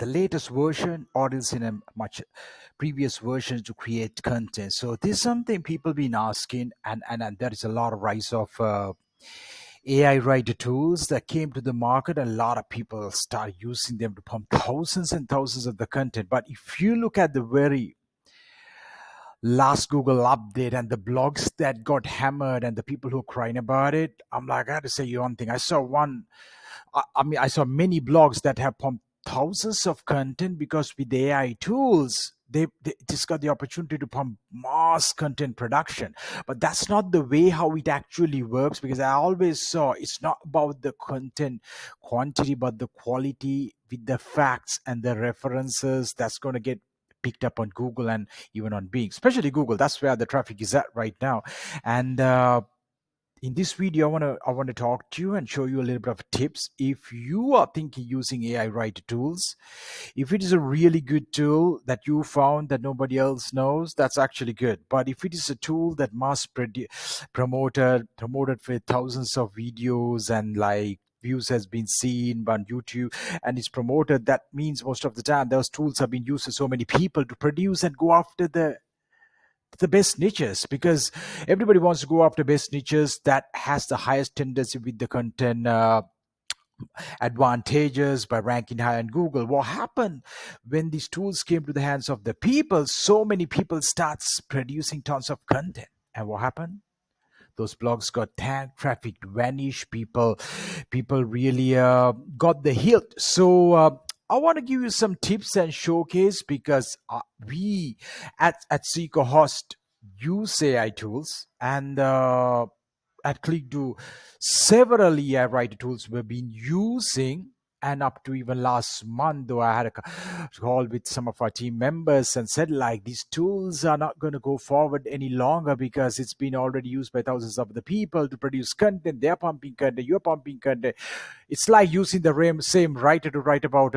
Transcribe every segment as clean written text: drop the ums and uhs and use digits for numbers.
the latest version or else in a much previous version to create content. So this is something people been asking, and there is a lot of rise of AI writer tools that came to the market. A lot of people start using them to pump thousands and thousands of the content. But if you look at the very last Google update and the blogs that got hammered and the people who are crying about it, I'm like, I had to say you one thing. I saw one, I mean, I saw many blogs that have pumped thousands of content because with the AI tools, they just got the opportunity to pump mass content production. But that's not the way how it actually works, because I always saw it's not about the content quantity, but the quality with the facts and the references that's going to get picked up on Google and even on Bing, especially Google. That's where the traffic is at right now. And in this video, I want to talk to you and show you a little bit of tips. If you are thinking using AI writer tools, if it is a really good tool that you found that nobody else knows, that's actually good. But if it is a tool that must promoted for thousands of videos and like views has been seen on YouTube and it's promoted, that means most of the time those tools have been used to so many people to produce and go after the best niches, because everybody wants to go after best niches that has the highest tendency with the content advantages by ranking high on Google. What happened when these tools came to the hands of the people? So many people starts producing tons of content, and what happened? Those blogs got tagged, traffic vanished, people really got the hilt. So I want to give you some tips and showcase, because we at Seeker Host use AI tools, and at ClickDo, several AI writer tools we've been using. And up to even last month, though, I had a call with some of our team members and said, like, these tools are not going to go forward any longer because it's been already used by thousands of the people to produce content. They're pumping content, you're pumping content. It's like using the same writer to write about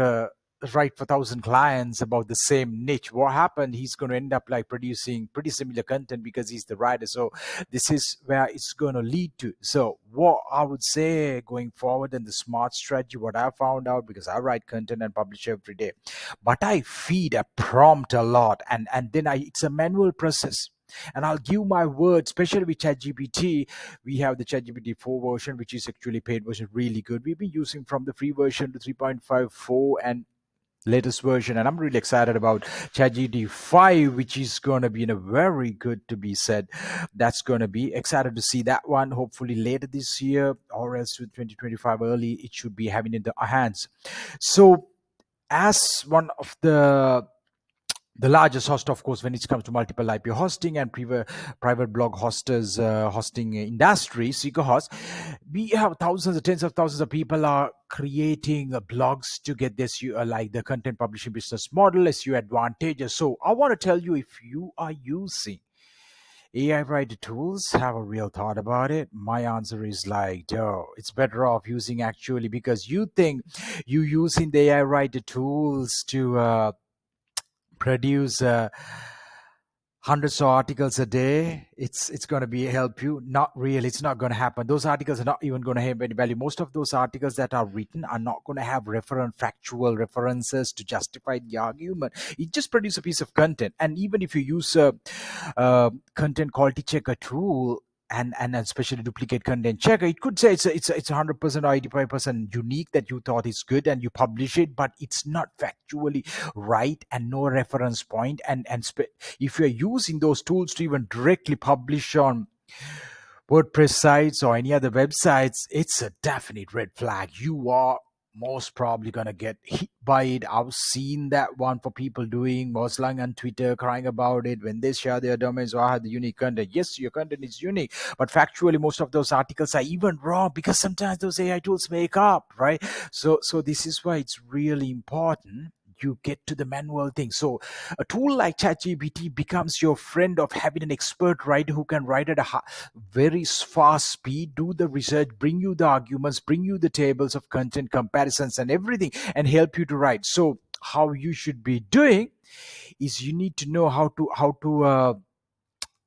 write for 1,000 clients about the same niche. What happened? He's going to end up like producing pretty similar content because he's the writer. So this is where it's going to lead to. So what I would say going forward, and the smart strategy, what I found out, because I write content and publish every day, but I feed a prompt a lot, and then it's a manual process. And I'll give my word, especially with ChatGPT. We have the ChatGPT 4 version, which is actually paid version, really good. We've been using from the free version to 3.54 and latest version, and I'm really excited about ChatGPT 5, which is going to be in a very good to be said. That's going to be excited to see that one. Hopefully later this year, or else with 2025 early, it should be having in the hands. So as one of the largest host, of course, when it comes to multiple IP hosting and private blog hosters, hosting industry, Seekerhost, we have thousands, tens of thousands of people are creating blogs to get this, like the content publishing business model, SEO advantages. So I want to tell you, if you are using AI writer tools, have a real thought about it. My answer is like, yo, it's better off using actually, because you think you using the AI writer tools to produce hundreds of articles a day, it's going to be help you. Not really, it's not going to happen. Those articles are not even going to have any value. Most of those articles that are written are not going to have factual references to justify the argument. It just produce a piece of content. And even if you use a content quality checker tool, and especially duplicate content checker, it could say it's 100% or 85% unique that you thought is good, and you publish it, but it's not factually right and no reference point. If you're using those tools to even directly publish on WordPress sites or any other websites, it's a definite red flag. You are most probably gonna get hit by it. I've seen that one for people doing Moslang on Twitter, crying about it when they share their domains. Or I have the unique content. Yes, your content is unique, but factually, most of those articles are even wrong, because sometimes those AI tools make up, right? So this is why it's really important you get to the manual thing. So a tool like ChatGPT becomes your friend of having an expert writer who can write at a very fast speed, do the research, bring you the arguments, bring you the tables of content comparisons and everything, and help you to write. So how you should be doing is, you need to know how to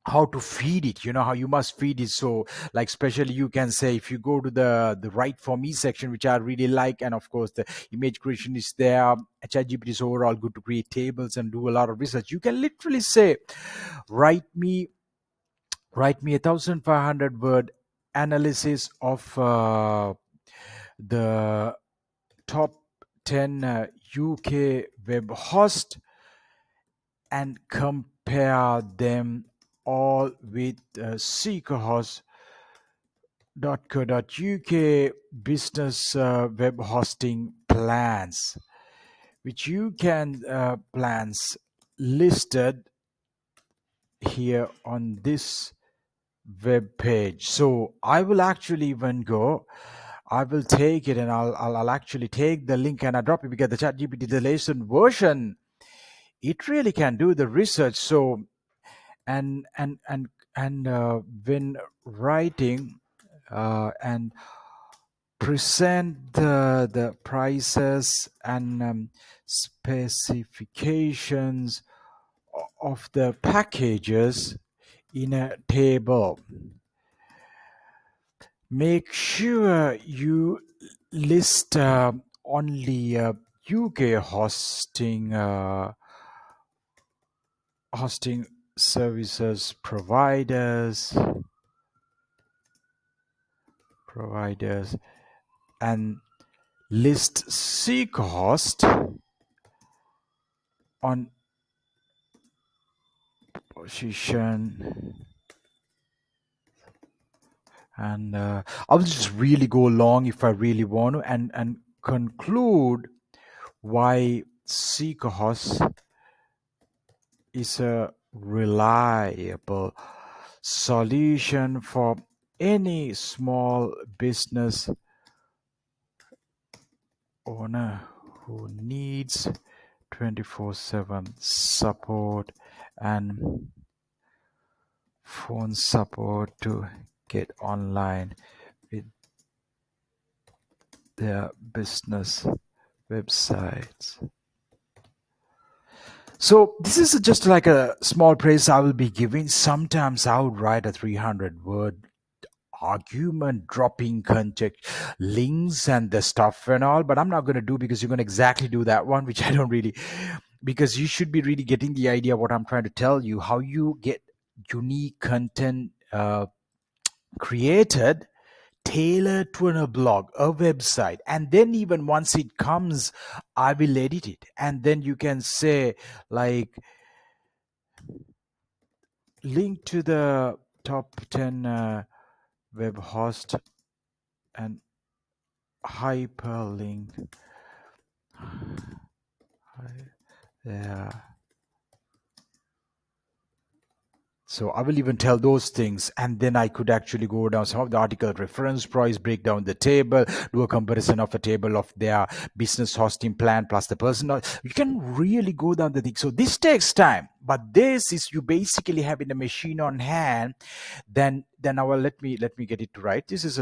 how to feed it, how you must feed it. So like especially you can say, if you go to the write for me section, which I really like, and of course the image creation is there. ChatGPT is overall good to create tables and do a lot of research. You can literally say, write me write me 1,500 word analysis of the top 10 UK web host, and compare them all with seekerhost.co.uk business web hosting plans, which you can plans listed here on this web page. So I will actually even go, I will take it, and I'll actually take the link and I drop it, because the ChatGPT, the latest version, it really can do the research. So and when writing and present the prices and specifications of the packages in a table, make sure you list only UK hosting services providers, and list Seekhost on position. And I'll just really go long if I really want to, and conclude why Seekhost is a reliable solution for any small business owner who needs 24/7 support and phone support to get online with their business websites. So this is just like a small praise I will be giving. Sometimes I would write a 300-word argument, dropping context, links and the stuff and all, but I'm not going to do, because you're going to exactly do that one, which I don't really, because you should be really getting the idea what I'm trying to tell you, how you get unique content created, tailored to a blog, a website, and then even once it comes, I will edit it, and then you can say like, link to the top 10 web host, and hyperlink. Yeah. So I will even tell those things, and then I could actually go down some of the article reference price, break down the table, do a comparison of a table of their business hosting plan plus the personal. You can really go down the thing. So this takes time, but this is you basically having a machine on hand. Then I will let me get it right. This is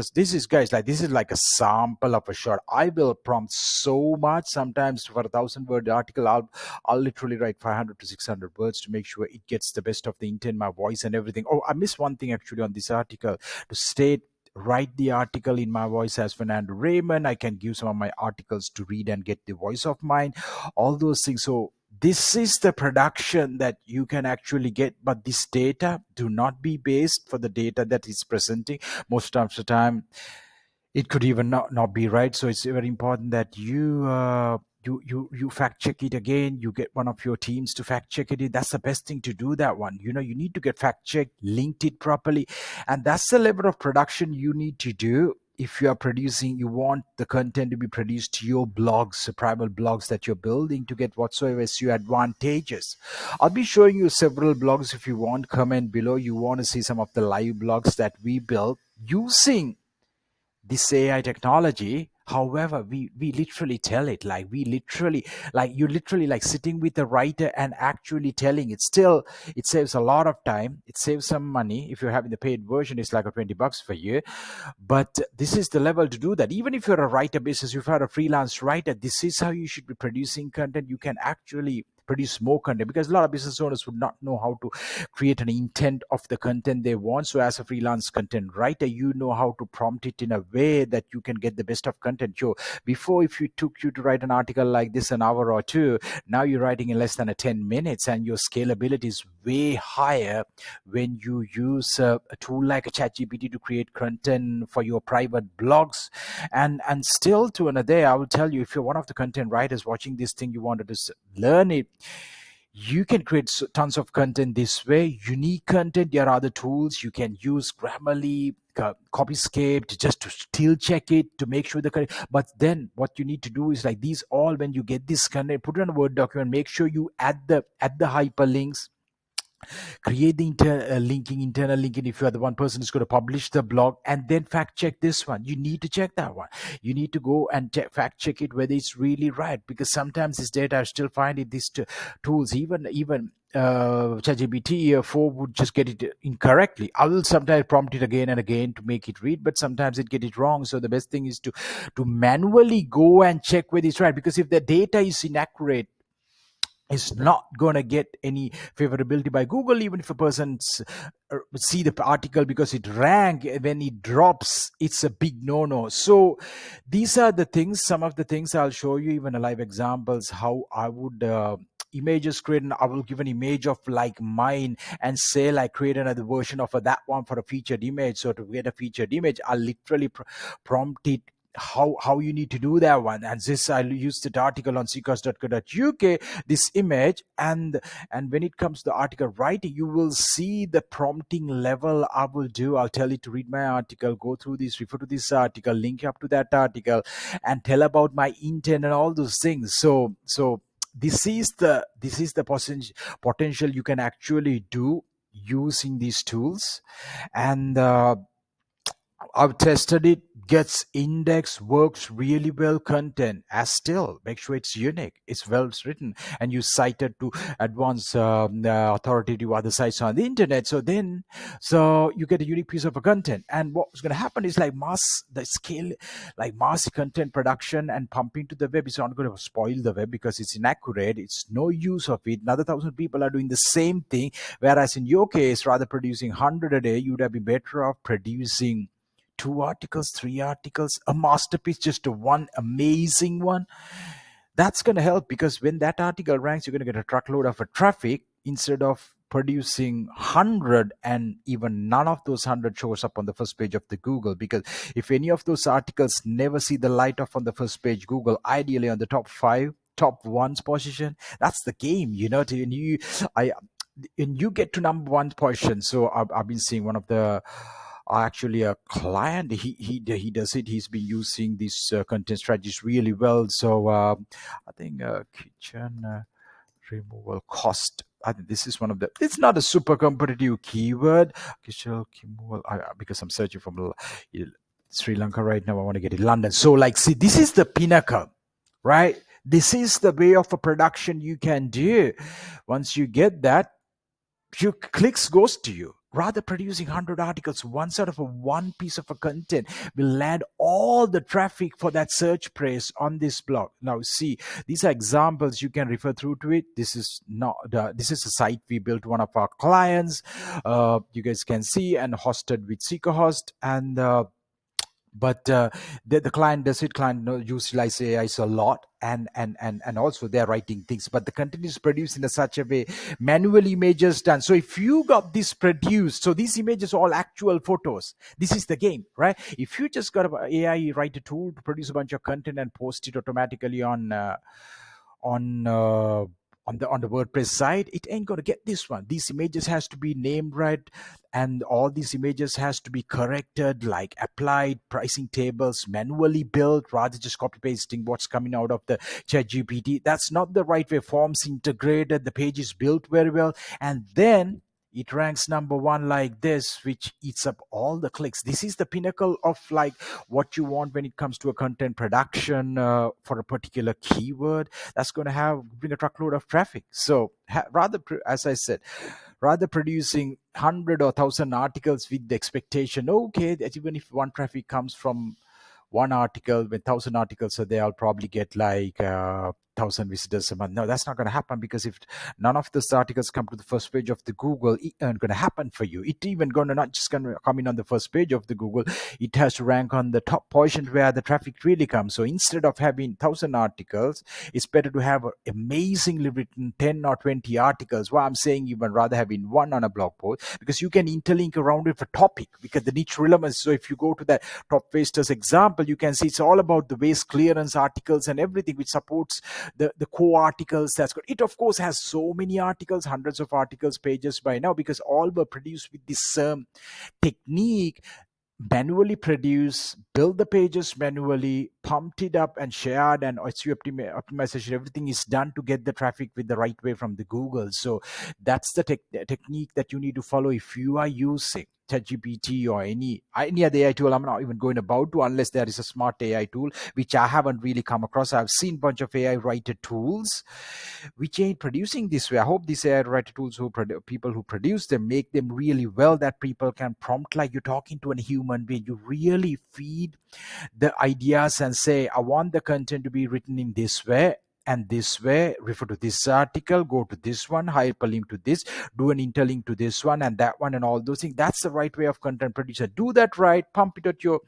guys, like, this is like a sample of a shot. I will prompt so much. Sometimes for 1,000-word article, I'll literally write 500 to 600 words to make sure it gets the best of the intent, my voice and everything. Oh, I missed one thing actually on this article, to state, write the article in my voice as Fernando Raymond. I can give some of my articles to read and get the voice of mine, all those things. So this is the production that you can actually get, but this data do not be based for the data that is presenting. Most of the time it could even not be right. So it's very important that you fact check it again. You get one of your teams to fact check it. That's the best thing to do, that one. You need to get fact checked, linked it properly, and that's the level of production you need to do. If you are producing, you want the content to be produced to your blogs, the private blogs that you're building, to get whatsoever SEO advantages. I'll be showing you several blogs. If you want, comment below. You want to see some of the live blogs that we built using this AI technology. However, we literally tell it, like, we literally, like, you literally like sitting with the writer and actually telling it. Still, it saves a lot of time, it saves some money. If you're having the paid version, it's like a $20 for you. But this is the level to do that. Even if you're a writer business, if you're a freelance writer, this is how you should be producing content. You can actually produce more content, because a lot of business owners would not know how to create an intent of the content they want. So as a freelance content writer, you know how to prompt it in a way that you can get the best of content. So before, if you took you to write an article like this an hour or two, now you're writing in less than a 10 minutes, and your scalability is way higher when you use a tool like a ChatGPT to create content for your private blogs. And still to another day, I will tell you, if you're one of the content writers watching this thing, you wanted to learn it, you can create tons of content this way, unique content. There are other tools you can use, Grammarly, Copyscape, just to still check it to make sure the correct. But then what you need to do is like these all, when you get this content, put it on a Word document, make sure you add the hyperlinks, create the internal linking if you are the one person who's going to publish the blog, and then fact check this one. You need to check that one. You need to go and fact check it whether it's really right, because sometimes this data I still find in these tools, even ChatGPT 4 would just get it incorrectly. I will sometimes prompt it again and again to make it read, but sometimes it get it wrong. So the best thing is to manually go and check whether it's right, because if the data is inaccurate, is not going to get any favorability by Google, even if a person see the article, because it rank, when it drops, it's a big no-no. So these are the things, some of the things I'll show you, even a live examples, how I would images create. And I will give an image of like mine and say like create another version of that one for a featured image. So to get a featured image, I'll literally prompt it how you need to do that one. And this, I used that article on uk, this image, and when it comes to the article writing, you will see the prompting level I will do. I'll tell it to read my article, go through this, refer to this article, link up to that article, and tell about my intent and all those things. So this is the potential you can actually do using these tools. And I've tested it, gets index, works really well. Content as still, make sure it's unique, it's well written, and you cite it to advanced authoritative other sites on the internet. So you get a unique piece of a content. And what's going to happen is like the scale, like mass content production and pumping to the web is not going to spoil the web, because it's inaccurate. It's no use of it. Another 1,000 people are doing the same thing, whereas in your case, rather producing 100 a day, you would have been better off producing 2 articles, 3 articles, a masterpiece, just a one amazing one. That's going to help, because when that article ranks, you're going to get a truckload of a traffic, instead of producing 100 and even none of those 100 shows up on the first page of the Google. Because if any of those articles never see the light of on the first page Google, ideally on the top 5, top one's position, that's the game, and you get to number one position. So I've been seeing one of the actually a client, he does it, he's been using these content strategies really well. So I think kitchen removal cost, I think this is one of the, it's not a super competitive keyword, kitchen removal, because I'm searching from Sri Lanka right now, I want to get it London. So like, see, this is the pinnacle, right? This is the way of a production you can do. Once you get that, your clicks goes to you. Rather producing 100 articles, one sort of one piece of a content will land all the traffic for that search phrase on this blog. Now see, these are examples, you can refer through to it. This is not this is a site we built, one of our clients, you guys can see, and hosted with SeekerHost. And but the client does it, client utilize AI a lot, and also they're writing things, but the content is produced in a such a way, manual images done. So if you got this produced, so these images are all actual photos, this is the game, right? If you just got an AI write a tool to produce a bunch of content and post it automatically on on the WordPress site, it ain't gonna get this one. These images has to be named right, and all these images has to be corrected, like applied pricing tables manually built, rather just copy pasting what's coming out of the ChatGPT. That's not the right way. Forms integrated, the page is built very well, and then it ranks number one like this, which eats up all the clicks. This is the pinnacle of like what you want when it comes to a content production for a particular keyword. That's going to bring a truckload of traffic. So as I said, rather producing 100 or 1,000 articles with the expectation, okay, that even if one traffic comes from one article, when 1,000 articles are there, I'll probably get like 1,000 visitors a month. No, that's not going to happen, because if none of those articles come to the first page of the Google, it ain't going to happen for you. It even going to not just going to come in on the first page of the Google, it has to rank on the top portion where the traffic really comes. So instead of having 1,000 articles, it's better to have amazingly written 10 or 20 articles. Why I'm saying even rather having one on a blog post, because you can interlink around it for topic, because the niche relevance. So if you go to that top wasters example, you can see it's all about the waste clearance articles and everything which supports the core articles. That's good. It of course has so many articles, hundreds of articles, pages by now, because all were produced with this technique. Manually produce, build the pages manually, pumped it up and shared, and SEO optimization, everything is done to get the traffic with the right way from the Google. So that's the technique that you need to follow if you are using ChatGPT or any other AI tool. I'm not even going about to, unless there is a smart AI tool, which I haven't really come across. I've seen a bunch of AI writer tools which ain't producing this way. I hope these AI writer tools, people who produce them, make them really well, that people can prompt like you're talking to a human being. You really feed the ideas and say, I want the content to be written in this way and this way, refer to this article, go to this one, hyperlink to this, do an interlink to this one and that one, and all those things. That's the right way of content producer. Do that right, pump it at your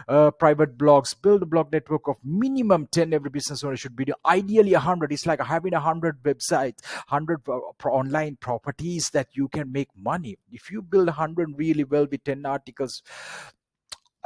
private blogs, build a blog network of minimum 10. Every business owner should be doing, ideally 100. It's like having 100 websites, 100 online properties that you can make money. If you build 100 really well with 10 articles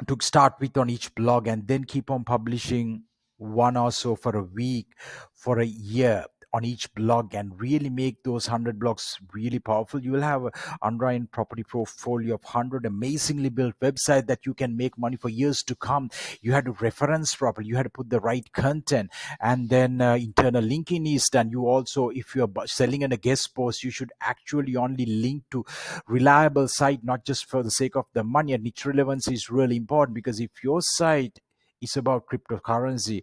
to start with on each blog, and then keep on publishing one or so for a week, for a year on each blog, and really make those 100 blogs really powerful, you will have an underlying property portfolio of 100 amazingly built website that you can make money for years to come. You had to reference properly, you had to put the right content, and then internal linking is done. You also, if you're selling in a guest post, you should actually only link to reliable site, not just for the sake of the money. And niche relevance is really important, because if your site is about cryptocurrency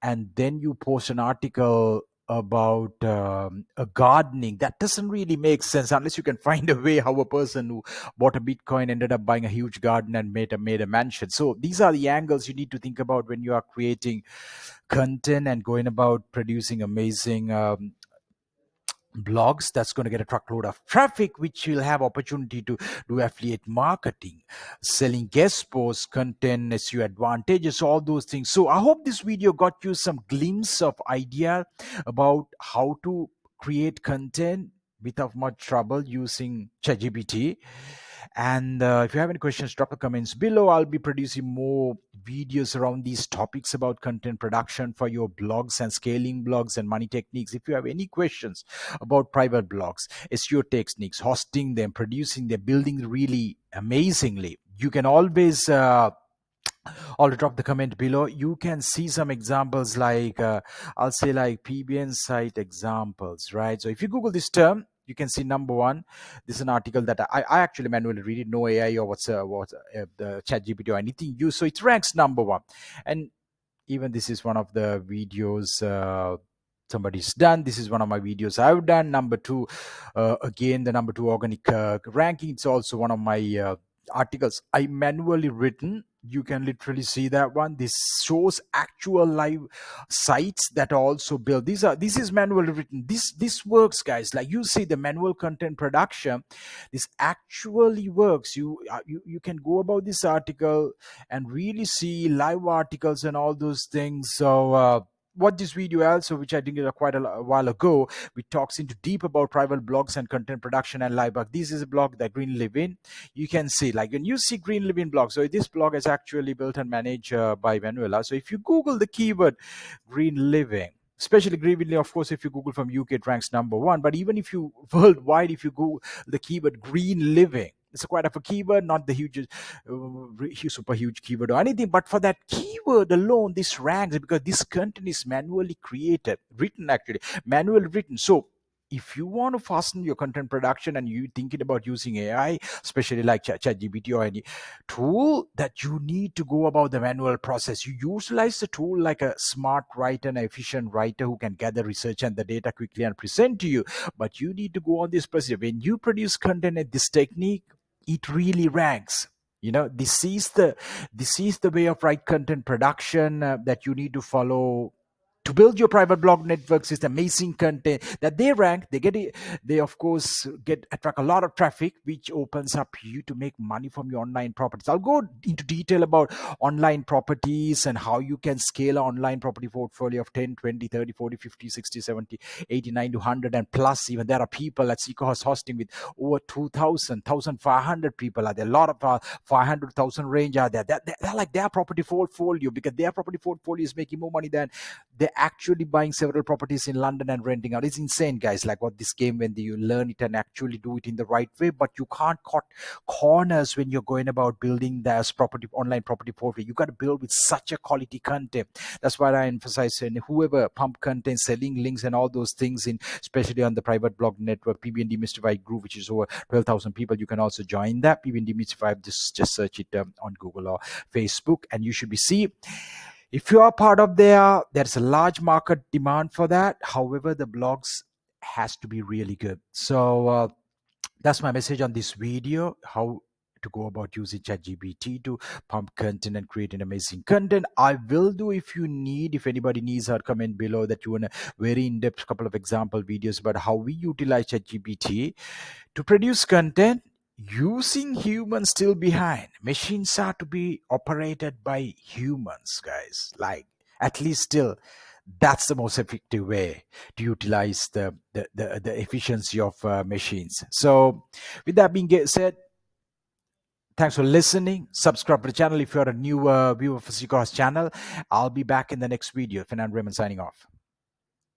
and then you post an article about a gardening, that doesn't really make sense, unless you can find a way how a person who bought a bitcoin ended up buying a huge garden and made a mansion. So these are the angles you need to think about when you are creating content and going about producing amazing blogs that's going to get a truckload of traffic, which will have opportunity to do affiliate marketing, selling guest posts, content, SEO advantages, all those things. So I hope this video got you some glimpse of idea about how to create content without much trouble using ChatGPT. And if you have any questions, drop the comments below. I'll be producing more videos around these topics about content production for your blogs and scaling blogs and money techniques. If you have any questions about private blogs, SEO techniques, hosting them, producing them, building really amazingly, you can always or drop the comment below. You can see some examples like I'll say like PBN site examples, right? So if you Google this term, you can see number one. This is an article that I actually manually read it, no AI or what the chat GPT or anything used. So it ranks number one. And even this is one of the videos somebody's done. This is one of my videos I've done. Number two, again, the number two organic ranking. It's also one of my articles I manually written. You can literally see that one. This shows actual live sites that are also built. This is manually written. This works, guys. Like you see the manual content production, this actually works. You can go about this article and really see live articles and all those things. So what this video also, which I did quite a while ago, which talks into deep about private blogs and content production and live blog. This is a blog that Green Live In. You can see, like when you see Green Live In blog, so this blog is actually built and managed by Manuela. So if you Google the keyword green living, especially green living, of course, if you Google from UK, it ranks number one. But even if you worldwide, if you Google the keyword green living, it's a quite of a keyword, not the huge, super huge keyword or anything. But for that keyword alone, this ranks because this content is manually created, written actually, manually written. So if you want to fasten your content production and you thinking about using AI, especially like ChatGPT or any tool, that you need to go about the manual process. You utilize the tool like a smart writer, an efficient writer who can gather research and the data quickly and present to you. But you need to go on this process. When you produce content at this technique, it really ranks. This is the way of right content production that you need to follow to build your private blog networks is amazing content that they rank. They of course get attract a lot of traffic, which opens up you to make money from your online properties. I'll go into detail about online properties and how you can scale an online property portfolio of 10, 20, 30, 40, 50, 60, 70, 80, 90, 100 and plus. Even there are people at Seeko's hosting with over 2,000, 1,500 people are there. A lot of 500,000 range are there. They're like their property portfolio, because their property portfolio is making more money than they're actually buying several properties in London and renting out. It's insane, guys. Like what this game, when you learn it and actually do it in the right way, but you can't cut corners when you're going about building this property online property portfolio. You got to build with such a quality content. That's why I emphasize, and whoever pump content, selling links and all those things in, especially on the private blog network, PBND Mystified group, which is over 12,000 people. You can also join that PBND Mystified. Just search it on Google or Facebook, and you should be see. If you are part of there's a large market demand for that. However, the blogs has to be really good. So that's my message on this video, how to go about using ChatGPT to pump content and create an amazing content. I will do, if anybody needs, our comment below that you want a very in-depth couple of example videos about how we utilize ChatGPT to produce content using humans still behind. Machines are to be operated by humans, guys. Like, at least still, that's the most effective way to utilize the efficiency of machines. So with that being said, thanks for listening. Subscribe to the channel if you're a new viewer for Seeko's channel. I'll be back in the next video. Fernand Raymond signing off.